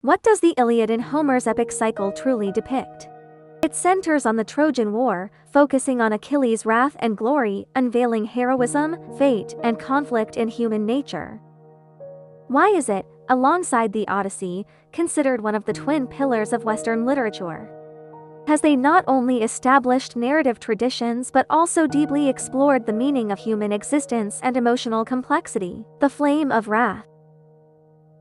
What does the Iliad in Homer's epic cycle truly depict? It centers on the Trojan War, focusing on Achilles' wrath and glory, unveiling heroism, fate, and conflict in human nature. Why is it, alongside the Odyssey, considered one of the twin pillars of Western literature? Has they not only established narrative traditions but also deeply explored the meaning of human existence and emotional complexity? The flame of wrath.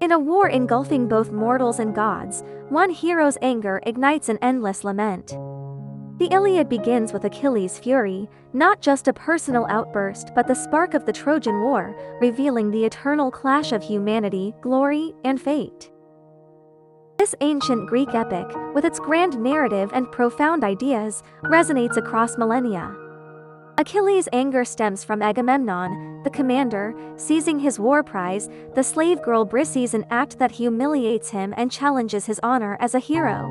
In a war engulfing both mortals and gods, one hero's anger ignites an endless lament. The Iliad begins with Achilles' fury, not just a personal outburst but the spark of the Trojan War, revealing the eternal clash of humanity, glory, and fate. This ancient Greek epic, with its grand narrative and profound ideas, resonates across millennia. Achilles' anger stems from Agamemnon, the commander, seizing his war prize. The slave girl Briseis, an act that humiliates him and challenges his honor as a hero.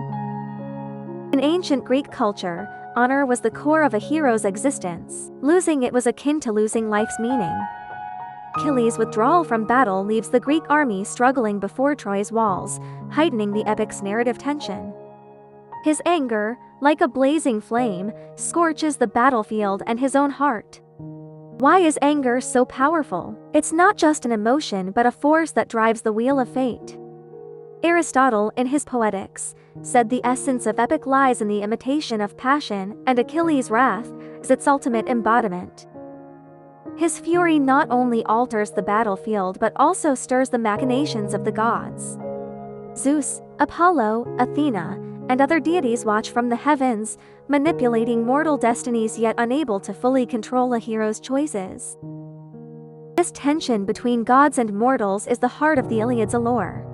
In ancient Greek culture, honor was the core of a hero's existence. Losing it was akin to losing life's meaning. Achilles' withdrawal from battle leaves the Greek army struggling before Troy's walls, heightening the epic's narrative tension. His anger, like a blazing flame, scorches the battlefield and his own heart. Why is anger so powerful? It's not just an emotion but a force that drives the wheel of fate. Aristotle, in his Poetics, said the essence of epic lies in the imitation of passion, and Achilles' wrath is its ultimate embodiment. His fury not only alters the battlefield but also stirs the machinations of the gods. Zeus, Apollo, Athena, and other deities watch from the heavens, manipulating mortal destinies yet unable to fully control a hero's choices. This tension between gods and mortals is the heart of the Iliad's allure.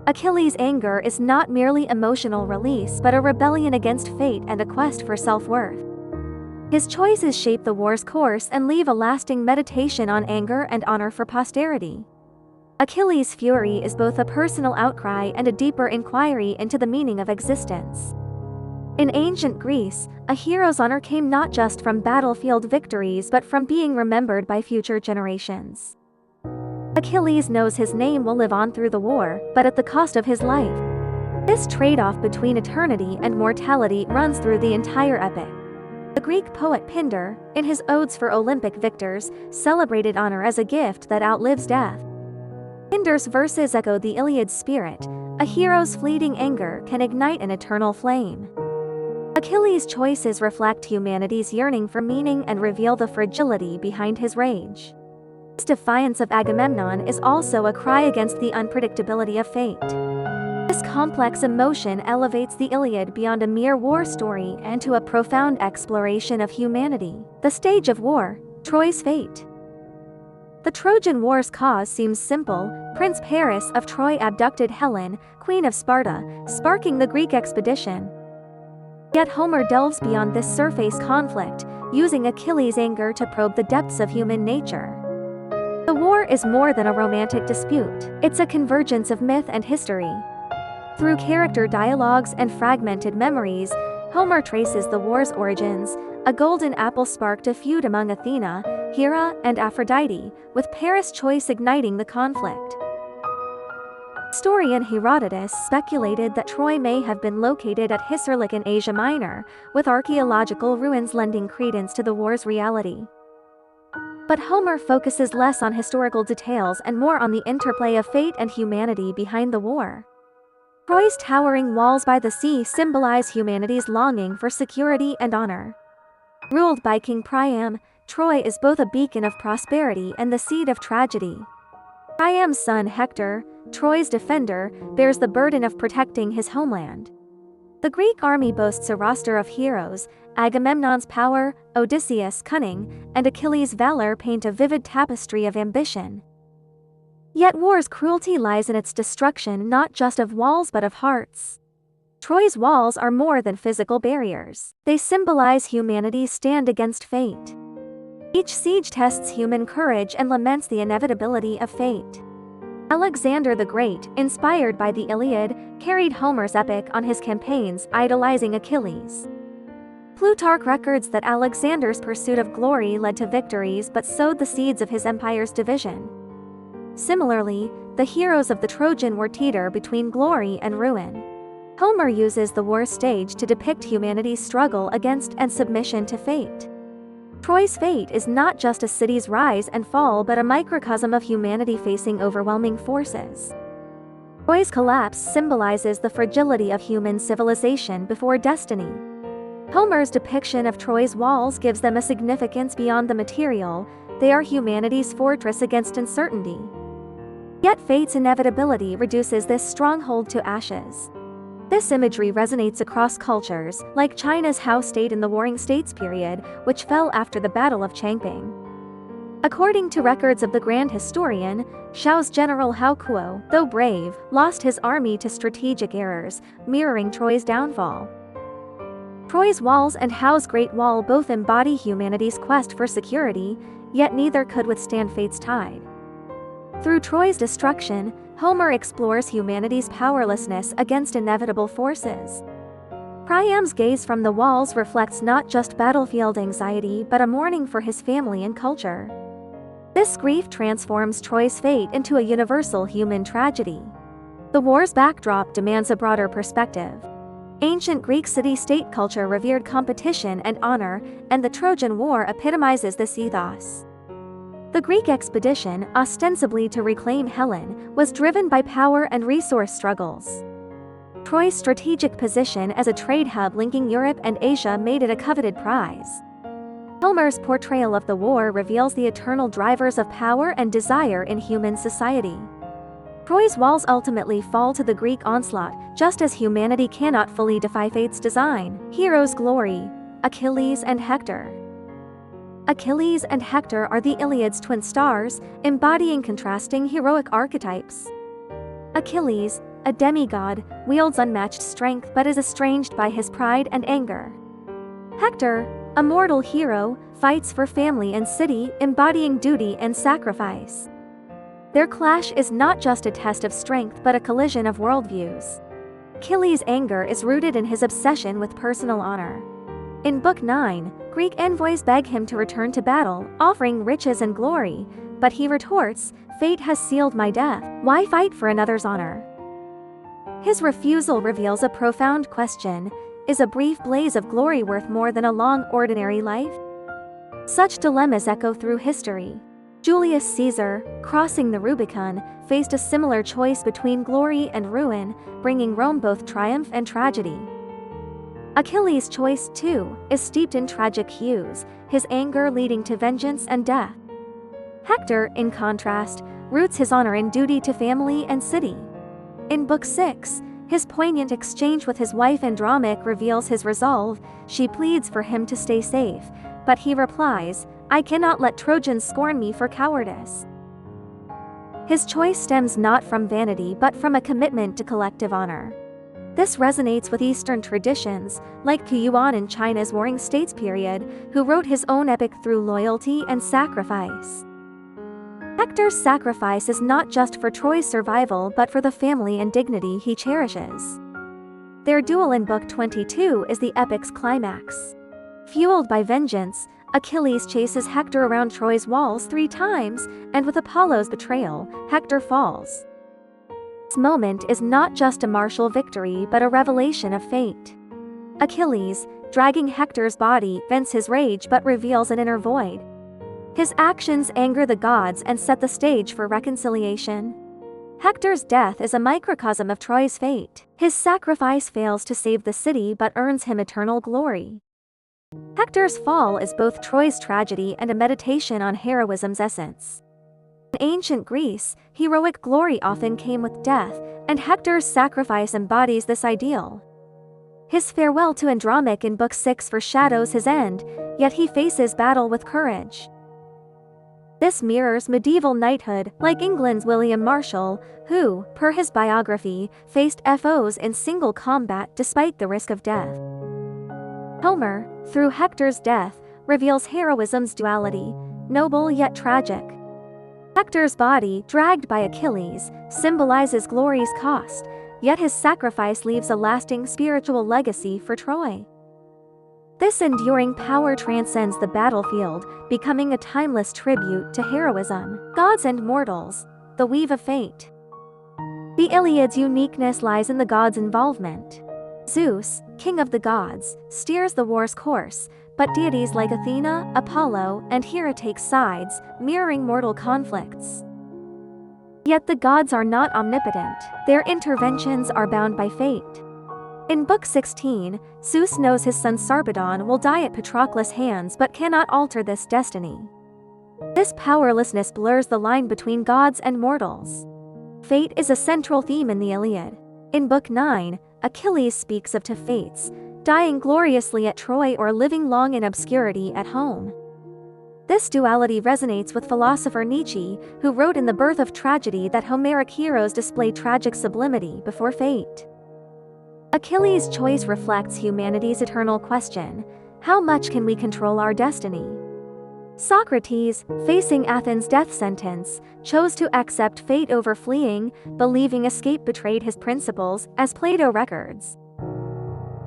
Achilles' anger is not merely emotional release but a rebellion against fate and a quest for self-worth. His choices shape the war's course and leave a lasting meditation on anger and honor for posterity. Achilles' fury is both a personal outcry and a deeper inquiry into the meaning of existence. In ancient Greece, a hero's honor came not just from battlefield victories but from being remembered by future generations. Achilles knows his name will live on through the war, but at the cost of his life. This trade-off between eternity and mortality runs through the entire epic. The Greek poet Pindar, in his Odes for Olympic victors, celebrated honor as a gift that outlives death. Pindar's verses echo the Iliad's spirit: a hero's fleeting anger can ignite an eternal flame. Achilles' choices reflect humanity's yearning for meaning and reveal the fragility behind his rage. His defiance of Agamemnon is also a cry against the unpredictability of fate. This complex emotion elevates the Iliad beyond a mere war story and to a profound exploration of humanity. The stage of war, Troy's fate. The Trojan War's cause seems simple: Prince Paris of Troy abducted Helen, queen of Sparta, sparking the Greek expedition. Yet Homer delves beyond this surface conflict, using Achilles' anger to probe the depths of human nature. The war is more than a romantic dispute, it's a convergence of myth and history. Through character dialogues and fragmented memories, Homer traces the war's origins. A golden apple sparked a feud among Athena, Hera, and Aphrodite, with Paris' choice igniting the conflict. Historian Herodotus speculated that Troy may have been located at Hisarlik in Asia Minor, with archaeological ruins lending credence to the war's reality. But Homer focuses less on historical details and more on the interplay of fate and humanity behind the war. Troy's towering walls by the sea symbolize humanity's longing for security and honor. Ruled by King Priam, Troy is both a beacon of prosperity and the seat of tragedy. Priam's son Hector, Troy's defender, bears the burden of protecting his homeland. The Greek army boasts a roster of heroes. Agamemnon's power, Odysseus' cunning, and Achilles' valor paint a vivid tapestry of ambition. Yet war's cruelty lies in its destruction, not just of walls but of hearts. Troy's walls are more than physical barriers. They symbolize humanity's stand against fate. Each siege tests human courage and laments the inevitability of fate. Alexander the Great, inspired by the Iliad, carried Homer's epic on his campaigns, idolizing Achilles. Plutarch records that Alexander's pursuit of glory led to victories but sowed the seeds of his empire's division. Similarly, the heroes of the Trojan War teeter between glory and ruin. Homer uses the war stage to depict humanity's struggle against and submission to fate. Troy's fate is not just a city's rise and fall but a microcosm of humanity facing overwhelming forces. Troy's collapse symbolizes the fragility of human civilization before destiny. Homer's depiction of Troy's walls gives them a significance beyond the material. They are humanity's fortress against uncertainty. Yet fate's inevitability reduces this stronghold to ashes. This imagery resonates across cultures, like China's Hao state in the Warring States period, which fell after the Battle of Changping. According to records of the Grand Historian, Shao's general Hao Kuo, though brave, lost his army to strategic errors, mirroring Troy's downfall. Troy's walls and Hao's Great Wall both embody humanity's quest for security, yet neither could withstand fate's tide. Through Troy's destruction, Homer explores humanity's powerlessness against inevitable forces. Priam's gaze from the walls reflects not just battlefield anxiety but a mourning for his family and culture. This grief transforms Troy's fate into a universal human tragedy. The war's backdrop demands a broader perspective. Ancient Greek city-state culture revered competition and honor, and the Trojan War epitomizes this ethos. The Greek expedition, ostensibly to reclaim Helen, was driven by power and resource struggles. Troy's strategic position as a trade hub linking Europe and Asia made it a coveted prize. Homer's portrayal of the war reveals the eternal drivers of power and desire in human society. Troy's walls ultimately fall to the Greek onslaught, just as humanity cannot fully defy fate's design. Heroes' glory, Achilles and Hector. Achilles and Hector are the Iliad's twin stars, embodying contrasting heroic archetypes. Achilles, a demigod, wields unmatched strength but is estranged by his pride and anger. Hector, a mortal hero, fights for family and city, embodying duty and sacrifice. Their clash is not just a test of strength but a collision of worldviews. Achilles' anger is rooted in his obsession with personal honor. In Book 9, Greek envoys beg him to return to battle, offering riches and glory, but he retorts, "Fate has sealed my death, why fight for another's honor?" His refusal reveals a profound question: is a brief blaze of glory worth more than a long, ordinary life? Such dilemmas echo through history. Julius Caesar, crossing the Rubicon, faced a similar choice between glory and ruin, bringing Rome both triumph and tragedy. Achilles' choice, too, is steeped in tragic hues, his anger leading to vengeance and death. Hector, in contrast, roots his honor in duty to family and city. In Book 6, his poignant exchange with his wife Andromache reveals his resolve. She pleads for him to stay safe, but he replies, "I cannot let Trojans scorn me for cowardice." His choice stems not from vanity but from a commitment to collective honor. This resonates with Eastern traditions, like Yuan in China's Warring States period, who wrote his own epic through loyalty and sacrifice. Hector's sacrifice is not just for Troy's survival but for the family and dignity he cherishes. Their duel in Book 22 is the epic's climax. Fueled by vengeance, Achilles chases Hector around Troy's walls 3 times, and with Apollo's betrayal, Hector falls. This moment is not just a martial victory but a revelation of fate. Achilles, dragging Hector's body, vents his rage but reveals an inner void. His actions anger the gods and set the stage for reconciliation. Hector's death is a microcosm of Troy's fate. His sacrifice fails to save the city but earns him eternal glory. Hector's fall is both Troy's tragedy and a meditation on heroism's essence. In ancient Greece, heroic glory often came with death, and Hector's sacrifice embodies this ideal. His farewell to Andromache in Book 6 foreshadows his end, yet he faces battle with courage. This mirrors medieval knighthood, like England's William Marshall, who, per his biography, faced foes in single combat despite the risk of death. Homer, through Hector's death, reveals heroism's duality, noble yet tragic. Hector's body, dragged by Achilles, symbolizes glory's cost, yet his sacrifice leaves a lasting spiritual legacy for Troy. This enduring power transcends the battlefield, becoming a timeless tribute to heroism. Gods and mortals, the weave of fate. The Iliad's uniqueness lies in the gods' involvement. Zeus, king of the gods, steers the war's course, but deities like Athena, Apollo, and Hera take sides, mirroring mortal conflicts. Yet the gods are not omnipotent. Their interventions are bound by fate. In Book 16, Zeus knows his son Sarpedon will die at Patroclus' hands but cannot alter this destiny. This powerlessness blurs the line between gods and mortals. Fate is a central theme in the Iliad. In Book 9, Achilles speaks of two fates, dying gloriously at Troy or living long in obscurity at home. This duality resonates with philosopher Nietzsche, who wrote in The Birth of Tragedy that Homeric heroes display tragic sublimity before fate. Achilles' choice reflects humanity's eternal question: how much can we control our destiny? Socrates, facing Athens' death sentence, chose to accept fate over fleeing, believing escape betrayed his principles, as Plato records.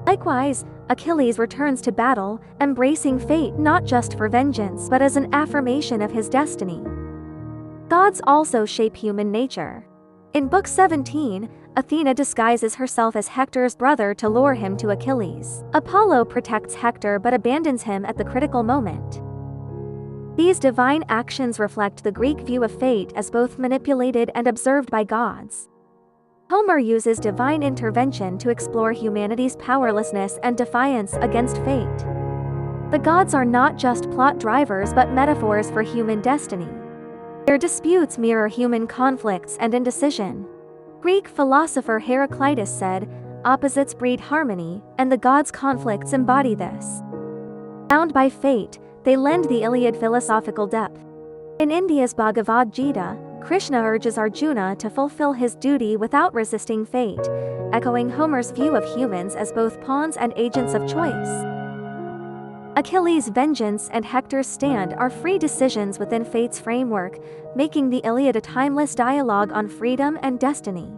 Likewise, Achilles returns to battle, embracing fate not just for vengeance but as an affirmation of his destiny. Gods also shape human nature. In Book 17, Athena disguises herself as Hector's brother to lure him to Achilles. Apollo protects Hector but abandons him at the critical moment. These divine actions reflect the Greek view of fate as both manipulated and observed by gods. Homer uses divine intervention to explore humanity's powerlessness and defiance against fate. The gods are not just plot drivers but metaphors for human destiny. Their disputes mirror human conflicts and indecision. Greek philosopher Heraclitus said, "Opposites breed harmony, and the gods' conflicts embody this." Bound by fate, they lend the Iliad philosophical depth. In India's Bhagavad Gita, Krishna urges Arjuna to fulfill his duty without resisting fate, echoing Homer's view of humans as both pawns and agents of choice. Achilles' vengeance and Hector's stand are free decisions within fate's framework, making the Iliad a timeless dialogue on freedom and destiny.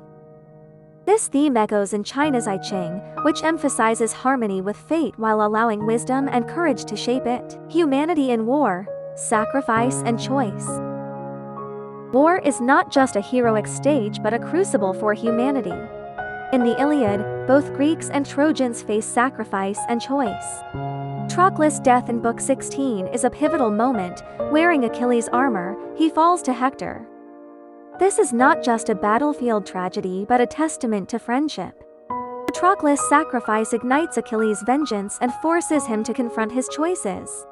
This theme echoes in China's I Ching, which emphasizes harmony with fate while allowing wisdom and courage to shape it. Humanity in war, sacrifice and choice. War is not just a heroic stage but a crucible for humanity. In the Iliad, both Greeks and Trojans face sacrifice and choice. Patroclus' death in Book 16 is a pivotal moment. Wearing Achilles' armor, he falls to Hector. This is not just a battlefield tragedy but a testament to friendship. Patroclus' sacrifice ignites Achilles' vengeance and forces him to confront his choices.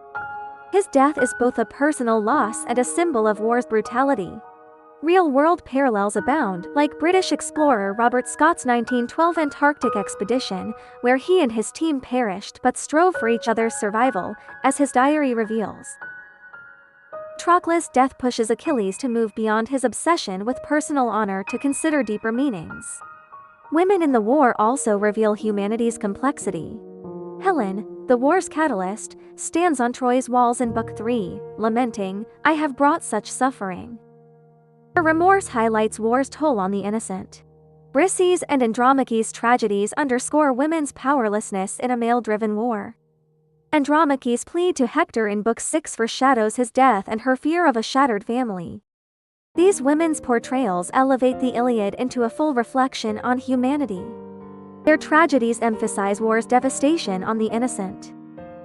His death is both a personal loss and a symbol of war's brutality. Real-world parallels abound, like British explorer Robert Scott's 1912 Antarctic expedition, where he and his team perished but strove for each other's survival, as his diary reveals. Patroclus' death pushes Achilles to move beyond his obsession with personal honor to consider deeper meanings. Women in the war also reveal humanity's complexity. Helen, the war's catalyst, stands on Troy's walls in Book 3, lamenting, "I have brought such suffering." Her remorse highlights war's toll on the innocent. Briseis and Andromache's tragedies underscore women's powerlessness in a male-driven war. Andromache's plea to Hector in Book 6 foreshadows his death and her fear of a shattered family. These women's portrayals elevate the Iliad into a full reflection on humanity. Their tragedies emphasize war's devastation on the innocent.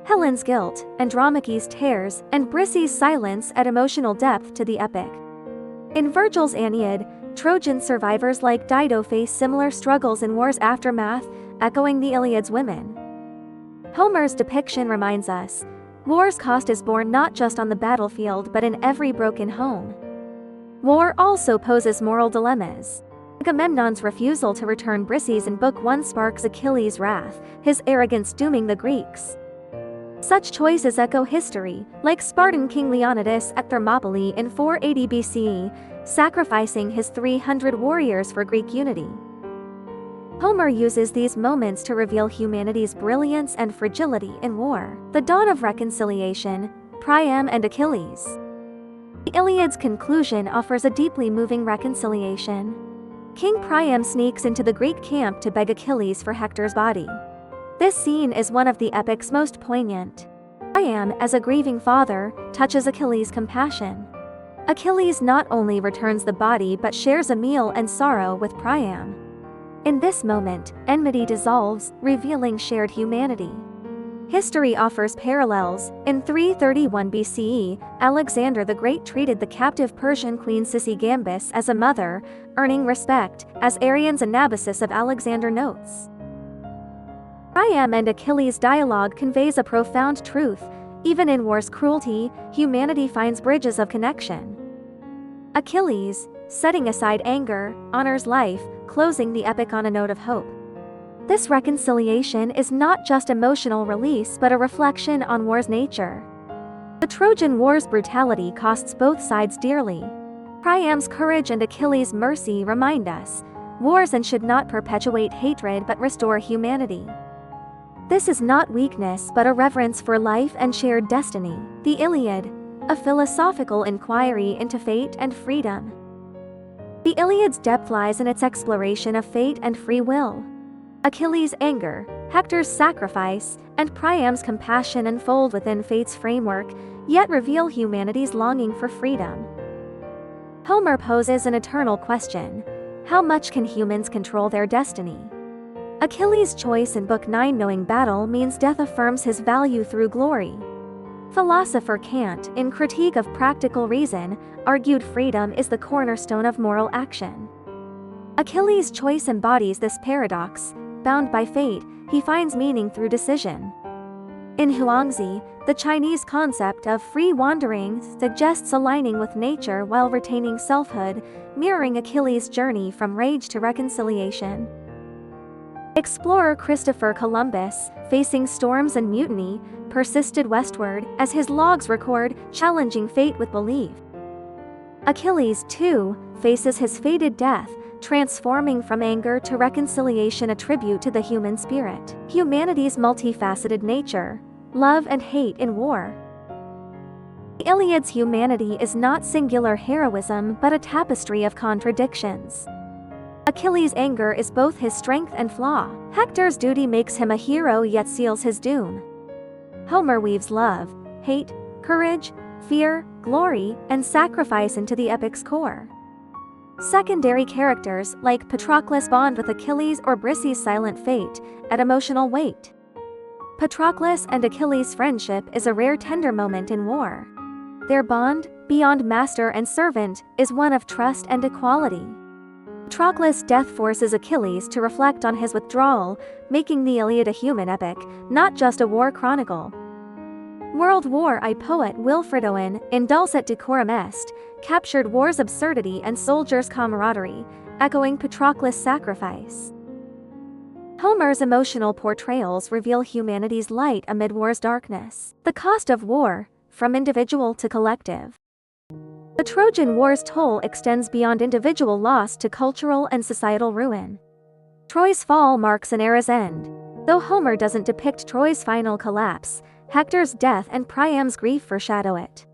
Helen's guilt, Andromache's tears, and Briseis' silence add emotional depth to the epic. In Virgil's Aeneid, Trojan survivors like Dido face similar struggles in war's aftermath, echoing the Iliad's women. Homer's depiction reminds us, war's cost is borne not just on the battlefield but in every broken home. War also poses moral dilemmas. Agamemnon's refusal to return Briseis in Book 1 sparks Achilles' wrath, his arrogance dooming the Greeks. Such choices echo history, like Spartan king Leonidas at Thermopylae in 480 BCE, sacrificing his 300 warriors for Greek unity. Homer uses these moments to reveal humanity's brilliance and fragility in war. The dawn of reconciliation, Priam and Achilles. The Iliad's conclusion offers a deeply moving reconciliation. King Priam sneaks into the Greek camp to beg Achilles for Hector's body. This scene is one of the epic's most poignant. Priam, as a grieving father, touches Achilles' compassion. Achilles not only returns the body but shares a meal and sorrow with Priam. In this moment, enmity dissolves, revealing shared humanity. History offers parallels. In 331 BCE, Alexander the Great treated the captive Persian queen Sisigambis as a mother, earning respect, as Arrian's Anabasis of Alexander notes. Priam and Achilles' dialogue conveys a profound truth. Even in war's cruelty, humanity finds bridges of connection. Achilles, setting aside anger, honors life, closing the epic on a note of hope. This reconciliation is not just emotional release but a reflection on war's nature. The Trojan War's brutality costs both sides dearly. Priam's courage and Achilles' mercy remind us, wars should not perpetuate hatred but restore humanity. This is not weakness but a reverence for life and shared destiny. The Iliad, a philosophical inquiry into fate and freedom. The Iliad's depth lies in its exploration of fate and free will. Achilles' anger, Hector's sacrifice, and Priam's compassion unfold within fate's framework, yet reveal humanity's longing for freedom. Homer poses an eternal question: how much can humans control their destiny? Achilles' choice in Book 9, knowing battle means death, affirms his value through glory. Philosopher Kant, in Critique of Practical Reason, argued freedom is the cornerstone of moral action. Achilles' choice embodies this paradox. Bound by fate, he finds meaning through decision. In Huangzi, the Chinese concept of free wandering suggests aligning with nature while retaining selfhood, mirroring Achilles' journey from rage to reconciliation. Explorer Christopher Columbus, facing storms and mutiny, persisted westward, as his logs record, challenging fate with belief. Achilles, too, faces his fated death, transforming from anger to reconciliation, a tribute to the human spirit, humanity's multifaceted nature, love and hate in war. The Iliad's humanity is not singular heroism but a tapestry of contradictions. Achilles' anger is both his strength and flaw. Hector's duty makes him a hero yet seals his doom. Homer weaves love, hate, courage, fear, glory, and sacrifice into the epic's core. Secondary characters like Patroclus bond with Achilles or Briseis' silent fate, add emotional weight. Patroclus and Achilles' friendship is a rare tender moment in war. Their bond, beyond master and servant, is one of trust and equality. Patroclus' death forces Achilles to reflect on his withdrawal, making the Iliad a human epic, not just a war chronicle. World War I poet Wilfred Owen, in Dulcet Decorum Est, captured war's absurdity and soldiers' camaraderie, echoing Patroclus' sacrifice. Homer's emotional portrayals reveal humanity's light amid war's darkness. The cost of war, from individual to collective. The Trojan War's toll extends beyond individual loss to cultural and societal ruin. Troy's fall marks an era's end. Though Homer doesn't depict Troy's final collapse, Hector's death and Priam's grief foreshadow it.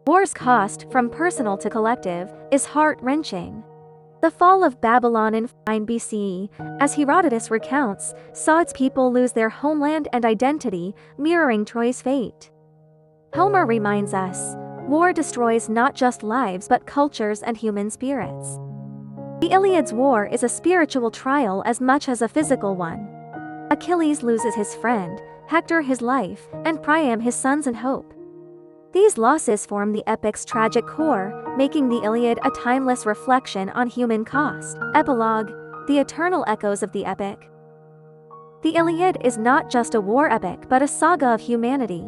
War's cost, from personal to collective, is heart-wrenching. The fall of Babylon in 9 BCE, as Herodotus recounts, saw its people lose their homeland and identity, mirroring Troy's fate. Homer reminds us, war destroys not just lives but cultures and human spirits. The Iliad's war is a spiritual trial as much as a physical one. Achilles loses his friend, Hector his life, and Priam his sons and hope. These losses form the epic's tragic core, making the Iliad a timeless reflection on human cost. Epilogue, the eternal echoes of the epic. The Iliad is not just a war epic but a saga of humanity.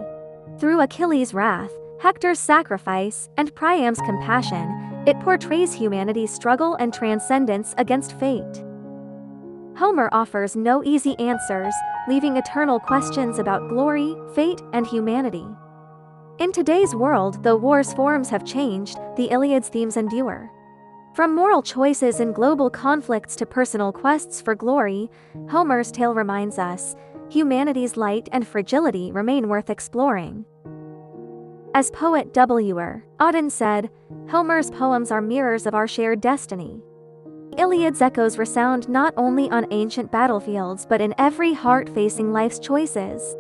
Through Achilles' wrath, Hector's sacrifice, and Priam's compassion, it portrays humanity's struggle and transcendence against fate. Homer offers no easy answers, leaving eternal questions about glory, fate, and humanity. In today's world, though war's forms have changed, the Iliad's themes endure. From moral choices in global conflicts to personal quests for glory, Homer's tale reminds us, humanity's light and fragility remain worth exploring. As poet W.R. Auden said, Homer's poems are mirrors of our shared destiny. The Iliad's echoes resound not only on ancient battlefields but in every heart facing life's choices.